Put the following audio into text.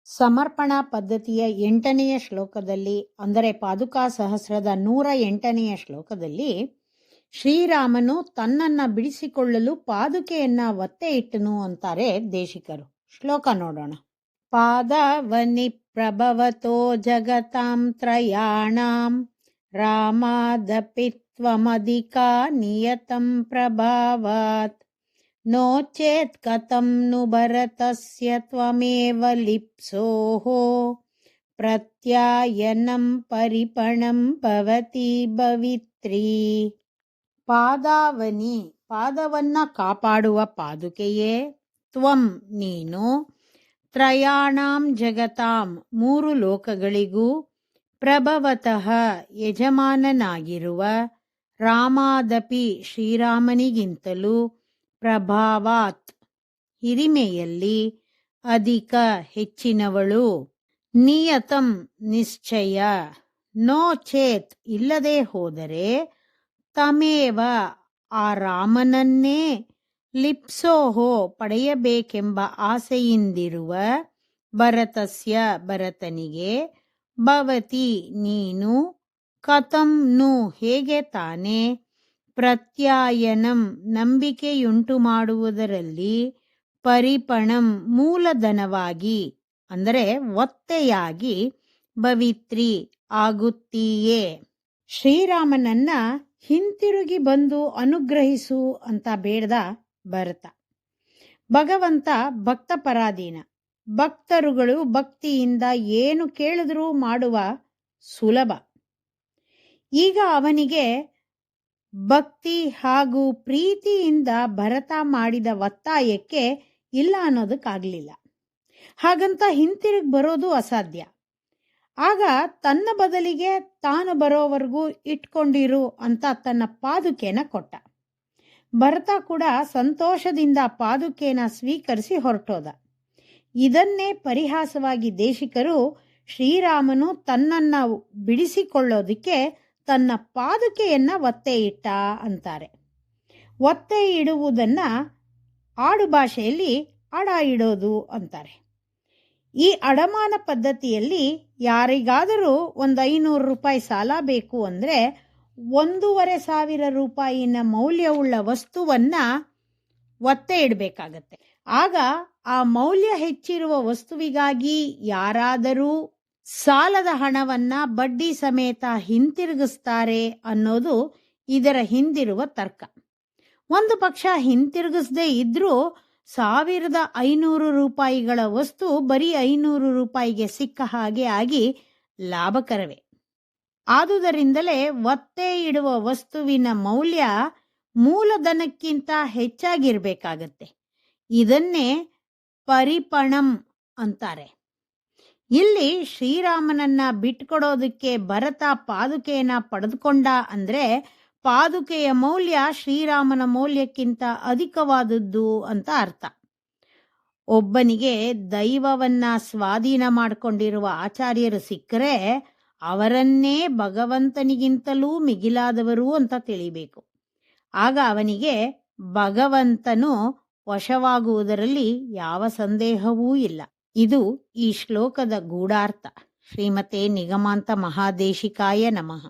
ಸಮರ್ಪಣಾ ಪದ್ಧತಿಯ 8ನೆಯ ಶ್ಲೋಕದಲ್ಲಿ, ಅಂದರೆ ಪಾದುಕಾ ಸಹಸ್ರದ 108ನೆಯ ಶ್ಲೋಕದಲ್ಲಿ, ಶ್ರೀರಾಮನು ತನ್ನನ್ನ ಬಿಡಿಸಿಕೊಳ್ಳಲು ಪಾದುಕೆಯನ್ನ ಒತ್ತೆ ಇಟ್ಟನು ಅಂತಾರೆ ದೇಶಿಕರು. ಶ್ಲೋಕ ನೋಡೋಣ. ಪಾದವನಿ ಪ್ರಭವತೋ ಜಗತಾಂ ತ್ರಯಾಣಾಂ ರಾಮಾದಪಿ ತ್ವಮಧಿಕಾ ನಿಯತಂ ಪ್ರಭಾವಾತ್ ನೋ ಚೇತ್ ಕಥಂ ನು ಭರತಸ್ಯ ತ್ವಮೇವ ಲಿಪ್ಸೋಃ ಪ್ರತ್ಯಾಯನಂ ಪರಿಪಣಂ ಭವತಿ ಭವಿತ್ರಿ. ಪಾದಾವನಿ, ಪಾದವನ್ನ ಕಾಪಾಡುವ ಪಾದುಕೆಯೇ, ತ್ವಂ ನೀನು, ತ್ರಯಾಣಾಂ ಜಗತಾಂ 3 ಲೋಕಗಳಿಗೂ, ಪ್ರಭವತಃ ಯಜಮಾನನಾಗಿರುವ, ರಾಮಾದಪಿ ಶ್ರೀರಾಮನಿಗಿಂತಲೂ, ಪ್ರಭಾವಾತ್ ಹಿರಿಮೆಯಲ್ಲಿ, ಅಧಿಕ ಹೆಚ್ಚಿನವಳು, ನಿಯತಂ ನಿಶ್ಚಯ, ನೋ ಚೇತ್ ಇಲ್ಲದೆ ಹೋದರೆ, ತಮೇವ ಆ ರಾಮನನ್ನೇ, ಲಿಪ್ಸೋಹೋ ಪಡೆಯಬೇಕೆಂಬ ಆಸೆಯಿಂದಿರುವ, ಭರತಸ್ಯ ಭರತನಿಗೆ, ಭವತಿ ನೀನು, ಕಥಂ ನು ಹೇಗೆ ತಾನೇ, ಪ್ರತ್ಯಾಯನಂ ನಂಬಿಕೆಯುಂಟು ಮಾಡುವುದರಲ್ಲಿ, ಪರಿಪಣಂ ಮೂಲಧನವಾಗಿ ಅಂದರೆ ಒತ್ತೆಯಾಗಿ, ಭವಿತ್ರಿ ಆಗುತ್ತೀಯೇ. ಶ್ರೀರಾಮನನ್ನ ಹಿಂತಿರುಗಿ ಬಂದು ಅನುಗ್ರಹಿಸು ಅಂತ ಬೇಡ್ದ ಭರತ. ಭಗವಂತ ಭಕ್ತ ಪರಾಧೀನ. ಭಕ್ತರುಗಳು ಭಕ್ತಿಯಿಂದ ಏನು ಕೇಳಿದ್ರೂ ಮಾಡುವ ಸುಲಭ. ಈಗ ಅವನಿಗೆ ಭಕ್ತಿ ಹಾಗೂ ಪ್ರೀತಿಯಿಂದ ಭರತ ಮಾಡಿದ ಒತ್ತಾಯಕ್ಕೆ ಇಲ್ಲ ಅನ್ನೋದಕ್ಕಾಗಲಿಲ್ಲ. ಹಾಗಂತ ಹಿಂತಿರುಗಿ ಬರೋದು ಅಸಾಧ್ಯ. ಆಗ ತನ್ನ ಬದಲಿಗೆ ತಾನು ಬರೋವರೆಗೂ ಇಟ್ಕೊಂಡಿರು ಅಂತ ತನ್ನ ಪಾದುಕೆನ ಕೊಟ್ಟ. ಭರತ ಕೂಡ ಸಂತೋಷದಿಂದ ಪಾದುಕೆನ ಸ್ವೀಕರಿಸಿ ಹೊರಟೋದ. ಇದನ್ನೇ ಪರಿಹಾಸವಾಗಿ ದೇಶಿಕರು ಶ್ರೀರಾಮನು ತನ್ನನ್ನ ಬಿಡಿಸಿಕೊಳ್ಳೋದಕ್ಕೆ ತನ್ನ ಪಾದುಕೆಯನ್ನ ಒತ್ತೆ ಇಟ್ಟ ಅಂತಾರೆ. ಒತ್ತೆ ಇಡುವುದನ್ನ ಆಡು ಭಾಷೆಯಲ್ಲಿ ಅಡ ಇಡೋದು ಅಂತಾರೆ. ಈ ಅಡಮಾನ ಪದ್ಧತಿಯಲ್ಲಿ ಯಾರಿಗಾದರೂ ಒಂದು 500 ರೂಪಾಯಿ ಸಾಲ ಬೇಕು ಅಂದರೆ 1,500 ರೂಪಾಯಿನ ಮೌಲ್ಯವುಳ್ಳ ವಸ್ತುವನ್ನ ಒತ್ತೆ ಇಡಬೇಕಾಗತ್ತೆ. ಆಗ ಆ ಮೌಲ್ಯ ಹೆಚ್ಚಿರುವ ವಸ್ತುವಿಗಾಗಿ ಯಾರಾದರೂ ಸಾಲದ ಹಣವನ್ನ ಬಡ್ಡಿ ಸಮೇತ ಹಿಂತಿರುಗಿಸ್ತಾರೆ ಅನ್ನೋದು ಇದರ ಹಿಂದಿರುವ ತರ್ಕ. ಒಂದು ಪಕ್ಷ ಹಿಂತಿರುಗಿಸದೇ ಇದ್ರೂ 1,500 ರೂಪಾಯಿಗಳ ವಸ್ತು ಬರೀ 500 ರೂಪಾಯಿಗೆ ಸಿಕ್ಕ ಹಾಗೆ ಆಗಿ ಲಾಭಕರವೇ. ಆದುದರಿಂದಲೇ ಒತ್ತೆ ಇಡುವ ವಸ್ತುವಿನ ಮೌಲ್ಯ ಮೂಲಧನಕ್ಕಿಂತ ಹೆಚ್ಚಾಗಿರ್ಬೇಕಾಗತ್ತೆ. ಇದನ್ನೇ ಪರಿಪಣಂ ಅಂತಾರೆ. ಇಲ್ಲಿ ಶ್ರೀರಾಮನನ್ನ ಬಿಟ್ಕೊಡೋದಕ್ಕೆ ಭರತ ಪಾದುಕೆಯನ್ನ ಪಡೆದುಕೊಂಡ ಅಂದ್ರೆ ಪಾದುಕೆಯ ಮೌಲ್ಯ ಶ್ರೀರಾಮನ ಮೌಲ್ಯಕ್ಕಿಂತ ಅಧಿಕವಾದದ್ದು ಅಂತ ಅರ್ಥ. ಒಬ್ಬನಿಗೆ ದೈವವನ್ನ ಸ್ವಾಧೀನ ಮಾಡಿಕೊಂಡಿರುವ ಆಚಾರ್ಯರು ಸಿಕ್ಕರೆ ಅವರನ್ನೇ ಭಗವಂತನಿಗಿಂತಲೂ ಮಿಗಿಲಾದವರು ಅಂತ ತಿಳಿಬೇಕು. ಆಗ ಅವನಿಗೆ ಭಗವಂತನು ವಶವಾಗುವುದರಲ್ಲಿ ಯಾವ ಸಂದೇಹವೂ ಇಲ್ಲ. ಇದು ಈ ಶ್ಲೋಕದ ಗೂಢಾರ್ಥ. ಶ್ರೀಮತೆ ನಿಗಮಾಂತ ಮಹಾದೇಶಿಕಾಯ ನಮಃ.